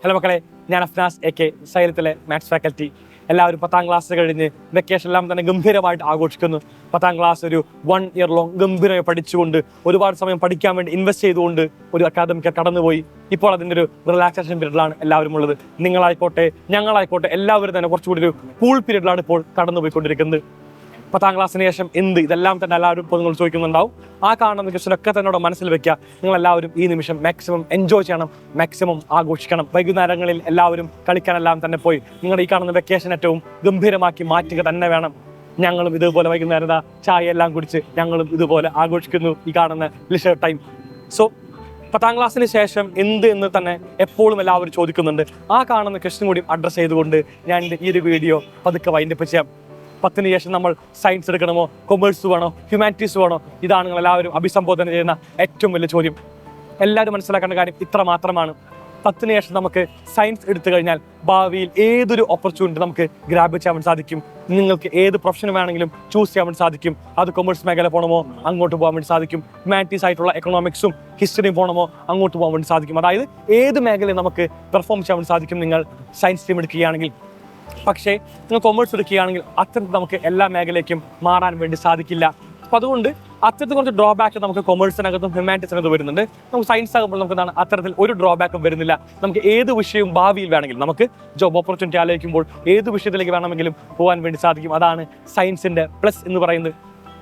Hello മക്കളെ, ഞാൻ Afnas AK സൈലത്തിലെ maths faculty. എല്ലാവരും 10ാം ക്ലാസ് കഴിഞ്ഞ് വെക്കേഷൻ എല്ലാം തന്നെ ഗംഭീരമായിട്ട് ആഘോഷിക്കുന്നു. 10ാം ക്ലാസ് ഒരു 1 ഇയർ ലോങ് ഗംഭീരമായി പഠിച്ചുകൊണ്ട് ഒരുപാട് സമയം പഠിക്കാൻ വേണ്ടി ഇൻവെസ്റ്റ് ചെയ്തുകൊണ്ട് ഒരു അക്കാദമിക് കടന്നുപോയി. ഇപ്പോൾ അതിൻ്റെ ഒരു റിലാക്സേഷൻ പീരീഡിലാണ് എല്ലാവരും ഉള്ളത്. നിങ്ങളായിക്കോട്ടെ ഞങ്ങളായിക്കോട്ടെ എല്ലാവരും തന്നെ കുറച്ചുകൂടി ഒരു കൂൾ പീരീഡിലാണ് ഇപ്പോൾ കടന്നുപോയിക്കൊണ്ടിരിക്കുന്നത്. 10ാം ക്ലാസ്സിന് ശേഷം എന്ത്, ഇതെല്ലാം തന്നെ എല്ലാവരും ഇപ്പോൾ നിങ്ങൾ ചോദിക്കുന്നുണ്ടാവും. ആ കാണുന്ന ക്വസ്റ്റനൊക്കെ തന്നെ മനസ്സിൽ വെക്കുക. നിങ്ങളെല്ലാവരും ഈ നിമിഷം മാക്സിമം എൻജോയ് ചെയ്യണം, മാക്സിമം ആഘോഷിക്കണം. വൈകുന്നേരങ്ങളിൽ എല്ലാവരും കളിക്കാനെല്ലാം തന്നെ പോയി നിങ്ങളുടെ ഈ കാണുന്ന വെക്കേഷൻ ഏറ്റവും ഗംഭീരമാക്കി മാറ്റുക തന്നെ വേണം. ഞങ്ങളും ഇതുപോലെ വൈകുന്നേരം ചായ എല്ലാം കുടിച്ച് ഞങ്ങളും ഇതുപോലെ ആഘോഷിക്കുന്നു ഈ കാണുന്ന ലിഷർ ടൈം. സോ 10ാം ക്ലാസ്സിന് ശേഷം എന്ത് എന്ന് തന്നെ എപ്പോഴും എല്ലാവരും ചോദിക്കുന്നുണ്ട്. ആ കാണുന്ന ക്വസ്റ്റൻ കൂടി അഡ്രസ്സ് ചെയ്തുകൊണ്ട് ഞാൻ ഈ ഒരു വീഡിയോ പതുക്കെ വൈൻഡപ്പ് ചെയ്യാം. 10ന് ശേഷം നമ്മൾ സയൻസ് എടുക്കണമോ, കൊമേഴ്സ് വേണോ, ഹ്യൂമാനിറ്റീസ് വേണോ? ഇതാണ് നിങ്ങൾ എല്ലാവരും അഭിസംബോധന ചെയ്യുന്ന ഏറ്റവും വലിയ ചോദ്യം. എല്ലാവരും മനസ്സിലാക്കേണ്ട കാര്യം ഇത്ര മാത്രമാണ്. 10ന് ശേഷം നമുക്ക് സയൻസ് എടുത്തു കഴിഞ്ഞാൽ ഭാവിയിൽ ഏതൊരു ഓപ്പർച്യൂണിറ്റി നമുക്ക് ഗ്രാബ് ചെയ്യാൻ സാധിക്കും. നിങ്ങൾക്ക് ഏത് പ്രൊഫഷൻ വേണമെങ്കിലും ചൂസ് ചെയ്യാൻ വേണ്ടി സാധിക്കും. അത് കൊമേഴ്സ് മേഖല പോകണമോ അങ്ങോട്ട് പോകാൻ വേണ്ടി സാധിക്കും. ഹ്യൂമാനിറ്റീസ് ആയിട്ടുള്ള എക്കണോമിക്സും ഹിസ്റ്ററിയും പോകണമോ അങ്ങോട്ട് പോകാൻ വേണ്ടി സാധിക്കും. അതായത് ഏത് മേഖലയിൽ നമുക്ക് പെർഫോം ചെയ്യാൻ വേണ്ടി സാധിക്കും നിങ്ങൾ സയൻസ് സ്ട്രീം എടുക്കുകയാണെങ്കിൽ. പക്ഷേ നിങ്ങൾ കൊമേഴ്സ് എടുക്കുകയാണെങ്കിൽ അത്തരത്തിൽ നമുക്ക് എല്ലാ മേഖലയ്ക്കും മാറാൻ വേണ്ടി സാധിക്കില്ല. അപ്പോൾ അതുകൊണ്ട് അത്തരത്തിൽ കുറച്ച് ഡ്രോബാക്ക് നമുക്ക് കൊമേഴ്സിനകത്തും ഹ്യൂമാനിറ്റീസിനകത്തും വരുന്നുണ്ട്. നമുക്ക് സയൻസ് ആകുമ്പോൾ നമുക്ക് എന്താണ് അത്തരത്തിൽ ഒരു ഡ്രോബാക്കും വരുന്നില്ല. നമുക്ക് ഏത് വിഷയവും ഭാവിയിൽ വേണമെങ്കിലും നമുക്ക് ജോബ് ഓപ്പർച്യൂണിറ്റി ആലോചിക്കുമ്പോൾ ഏത് വിഷയത്തിലേക്ക് വേണമെങ്കിലും പോകാൻ വേണ്ടി സാധിക്കും. അതാണ് സയൻസിൻ്റെ പ്ലസ് എന്ന് പറയുന്നത്.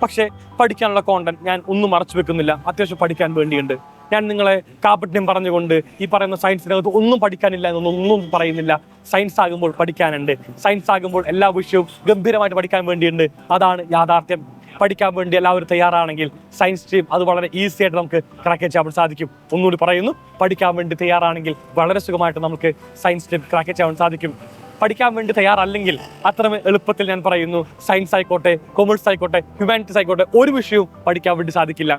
പക്ഷേ പഠിക്കാനുള്ള കോണ്ടന്റ് ഞാൻ ഒന്നും മറച്ചു വെക്കുന്നില്ല. അത്യാവശ്യം പഠിക്കാൻ വേണ്ടിയുണ്ട്. ഞാൻ നിങ്ങളെ കാപ്പറ്റ്യം പറഞ്ഞുകൊണ്ട് ഈ പറയുന്ന സയൻസിനകത്ത് ഒന്നും പഠിക്കാനില്ല എന്നൊന്നും പറയുന്നില്ല. സയൻസ് ആകുമ്പോൾ പഠിക്കാനുണ്ട്. സയൻസ് ആകുമ്പോൾ എല്ലാ വിഷയവും ഗംഭീരമായിട്ട് പഠിക്കാൻ വേണ്ടിയുണ്ട്. അതാണ് യാഥാർത്ഥ്യം. പഠിക്കാൻ വേണ്ടി എല്ലാവരും തയ്യാറാണെങ്കിൽ സയൻസ് സ്ട്രീം അത് വളരെ ഈസി ആയിട്ട് നമുക്ക് ക്രാക്ക് ചെയ്യാൻ സാധിക്കും. ഒന്നുകൂടി പറയുന്നു, പഠിക്കാൻ വേണ്ടി തയ്യാറാണെങ്കിൽ വളരെ സുഖമായിട്ട് നമുക്ക് സയൻസ് സ്ട്രീം ക്രാക്ക് ചെയ്യാൻ സാധിക്കും. പഠിക്കാൻ വേണ്ടി തയ്യാറല്ലെങ്കിൽ അത്രമേ എളുപ്പത്തിൽ ഞാൻ പറയുന്നു, സയൻസ് ആയിക്കോട്ടെ, കൊമേഴ്സ് ആയിക്കോട്ടെ, ഹ്യൂമാനിറ്റീസ് ആയിക്കോട്ടെ, ഒരു വിഷയവും പഠിക്കാൻ വേണ്ടി സാധിക്കില്ല.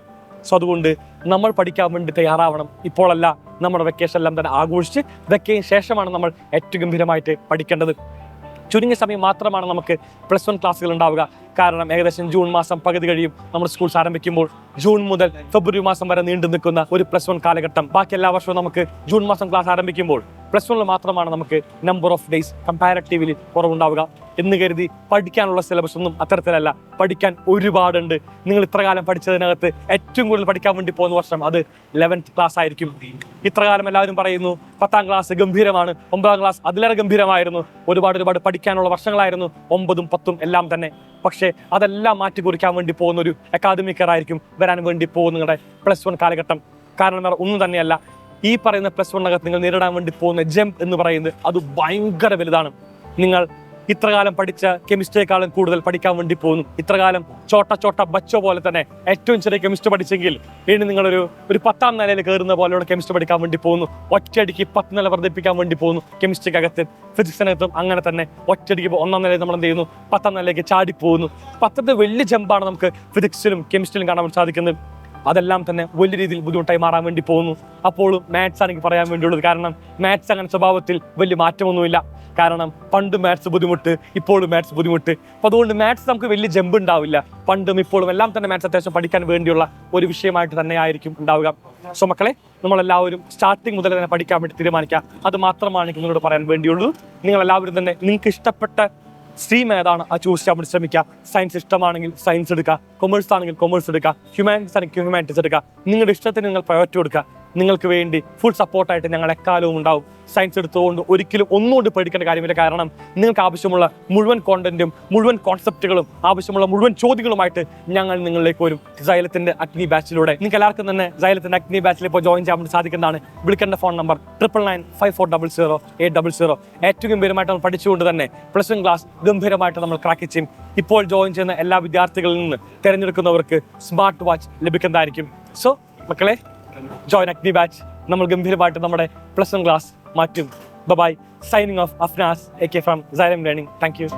സോ അതുകൊണ്ട് നമ്മൾ പഠിക്കാൻ വേണ്ടി തയ്യാറാവണം. ഇപ്പോഴല്ല, നമ്മുടെ വെക്കേഷൻ എല്ലാം തന്നെ ആഘോഷിച്ച് വെക്കേഷൻ ശേഷമാണ് നമ്മൾ ഏറ്റവും ഗംഭീരമായിട്ട് പഠിക്കേണ്ടത്. ചുരുങ്ങിയ സമയം മാത്രമാണ് നമുക്ക് +1 ക്ലാസ്സുകൾ ഉണ്ടാവുക. കാരണം ഏകദേശം ജൂൺ മാസം പകുതി കഴിയും നമ്മൾ സ്കൂൾസ് ആരംഭിക്കുമ്പോൾ. ജൂൺ മുതൽ ഫെബ്രുവരി മാസം വരെ നീണ്ടു നിൽക്കുന്ന ഒരു +1 കാലഘട്ടം. ബാക്കി എല്ലാ വർഷവും നമുക്ക് ജൂൺ മാസം ക്ലാസ് ആരംഭിക്കുമ്പോൾ +1 മാത്രമാണ് നമുക്ക് നമ്പർ ഓഫ് ഡേയ്സ് കമ്പാരറ്റീവ്ലി കുറവുണ്ടാവുക. എന്ന് കരുതി പഠിക്കാനുള്ള സിലബസ് ഒന്നും അത്തരത്തിലല്ല. പഠിക്കാൻ ഒരുപാടുണ്ട്. നിങ്ങൾ ഇത്രകാലം പഠിച്ചതിനകത്ത് ഏറ്റവും കൂടുതൽ പഠിക്കാൻ വേണ്ടി പോകുന്ന വർഷം അത് 11th ക്ലാസ് ആയിരിക്കും. ഇത്രകാലം എല്ലാവരും പറയുന്നു 10ാം ക്ലാസ് ഗംഭീരമാണ്, 9ാം ക്ലാസ് അതിലേറെ ഗംഭീരമായിരുന്നു, ഒരുപാട് പഠിക്കാനുള്ള വർഷങ്ങളായിരുന്നു 9ഉം 10ഉം എല്ലാം തന്നെ. പക്ഷേ അതെല്ലാം മാറ്റി കുറിക്കാൻ വേണ്ടി പോകുന്ന ഒരു അക്കാദമിക് ഇയർ ആയിരിക്കും വരാൻ വേണ്ടി പോകുന്ന നിങ്ങളുടെ +1 കാലഘട്ടം. കാരണം ഒന്നും തന്നെയല്ല, ഈ പറയുന്ന +1നകത്ത് നിങ്ങൾ നേരിടാൻ വേണ്ടി പോകുന്ന ജമ്പ് എന്ന് പറയുന്നത് അത് ഭയങ്കര വലുതാണ്. നിങ്ങൾ ഇത്രകാലം പഠിച്ച കെമിസ്ട്രിയെക്കാളും കൂടുതൽ പഠിക്കാൻ വേണ്ടി പോകുന്നു. ഇത്രകാലം ചോട്ട ബച്ചോ പോലെ തന്നെ ഏറ്റവും ചെറിയ കെമിസ്ട്രി പഠിച്ചെങ്കിൽ ഇനി നിങ്ങളൊരു 10ാം നിലയിൽ കയറുന്ന പോലെയുള്ള കെമിസ്ട്രി പഠിക്കാൻ വേണ്ടി പോകുന്നു. ഒറ്റയടിക്ക് 10 നില വർദ്ധിപ്പിക്കാൻ വേണ്ടി പോകുന്നു കെമിസ്ട്രിക്കകത്ത്. ഫിസിക്സിനകത്തും അങ്ങനെ തന്നെ ഒറ്റയടിക്ക് 1ാം നിലയിൽ നമ്മൾ എന്ത് ചെയ്യുന്നു, 10ാം നിലയിലേക്ക് ചാടിപ്പോകുന്നു. 10ത്തെ വലിയ ജമ്പാണ് നമുക്ക് ഫിസിക്സിലും കെമിസ്ട്രിയിലും കാണാൻ വേണ്ടി സാധിക്കുന്നത്. അതെല്ലാം തന്നെ വലിയ രീതിയിൽ ബുദ്ധിമുട്ടായി മാറാൻ വേണ്ടി പോകുന്നു. അപ്പോഴും മാത്സ് ആണ് എനിക്ക് പറയാൻ വേണ്ടിയുള്ളത്. കാരണം മാത്സ് അങ്ങനെ സ്വഭാവത്തിൽ വലിയ മാറ്റമൊന്നുമില്ല. കാരണം പണ്ട് മാത്സ് ബുദ്ധിമുട്ട്, ഇപ്പോഴും മാത്സ് ബുദ്ധിമുട്ട്. അപ്പോൾ അതുകൊണ്ട് മാത്സ് നമുക്ക് വലിയ ജമ്പ് ഉണ്ടാവില്ല. പണ്ടും ഇപ്പോഴും എല്ലാം തന്നെ മാത്സ് അത്യാവശ്യം പഠിക്കാൻ വേണ്ടിയുള്ള ഒരു വിഷയമായിട്ട് തന്നെ ആയിരിക്കും ഉണ്ടാവുക. സോ മക്കളെ, നമ്മളെല്ലാവരും സ്റ്റാർട്ടിങ് മുതൽ തന്നെ പഠിക്കാൻ വേണ്ടി തീരുമാനിക്കുക. അത് മാത്രമാണ് എനിക്ക് നിങ്ങളോട് പറയാൻ വേണ്ടിയുള്ളൂ. നിങ്ങളെല്ലാവരും തന്നെ നിങ്ങൾക്ക് ഇഷ്ടപ്പെട്ട സ്ട്രീം ഏതാണ് ആ ചൂസ് ചെയ്യാൻ വേണ്ടി ശ്രമിക്കുക. സയൻസ് ഇഷ്ടമാണെങ്കിൽ സയൻസ് എടുക്കുക, കൊമേഴ്സ് ആണെങ്കിൽ കൊമേഴ്സ് എടുക്കുക, ഹ്യൂമാനിറ്റീസ് ആണെങ്കിൽ ഹ്യൂമാനിറ്റീസ് എടുക്കുക. നിങ്ങളുടെ ഇഷ്ടത്തിന് നിങ്ങൾ പ്രയോറിറ്റി കൊടുക്കുക. നിങ്ങൾക്ക് വേണ്ടി ഫുൾ സപ്പോർട്ടായിട്ട് ഞങ്ങൾ എക്കാലവും ഉണ്ടാവും. സയൻസ് എടുത്തുകൊണ്ട് ഒരിക്കലും ഒന്നുകൊണ്ട് പേടിക്കേണ്ട കാര്യമില്ല. കാരണം നിങ്ങൾക്ക് ആവശ്യമുള്ള മുഴുവൻ കോണ്ടന്റും മുഴുവൻ കോൺസെപ്റ്റുകളും ആവശ്യമുള്ള മുഴുവൻ ചോദ്യങ്ങളുമായിട്ട് ഞങ്ങൾ നിങ്ങളിലേക്ക് വരും സൈലത്തിന്റെ അഗ്നി ബാച്ചിലൂടെ. നിങ്ങൾക്ക് എല്ലാവർക്കും തന്നെ സൈലത്തിന്റെ അഗ്നി ബാച്ചിൽ ഇപ്പോൾ ജോയിൻ ചെയ്യാൻ വേണ്ടി സാധിക്കുന്നതാണ്. വിളിക്കേണ്ട ഫോൺ നമ്പർ 9995400800. ഏറ്റവും ഗംഭീരമായിട്ട് നമ്മൾ പഠിച്ചുകൊണ്ട് തന്നെ +1 ക്ലാസ് ഗംഭീരമായിട്ട് നമ്മൾ ക്രാക്ക് ചെയ്യും. ഇപ്പോൾ ജോയിൻ ചെയ്യുന്ന എല്ലാ വിദ്യാർത്ഥികളിൽ നിന്ന് തിരഞ്ഞെടുക്കുന്നവർക്ക് സ്മാർട്ട് വാച്ച് ലഭിക്കുന്നതായിരിക്കും. സോ മക്കളെ, join Agni batch. നമ്മൾ ഗംഭീരമായിട്ട് നമ്മുടെ +1 ക്ലാസ് മാറ്റും. Bye. Signing off, Afnas AK from Xylem Learning. Thank you.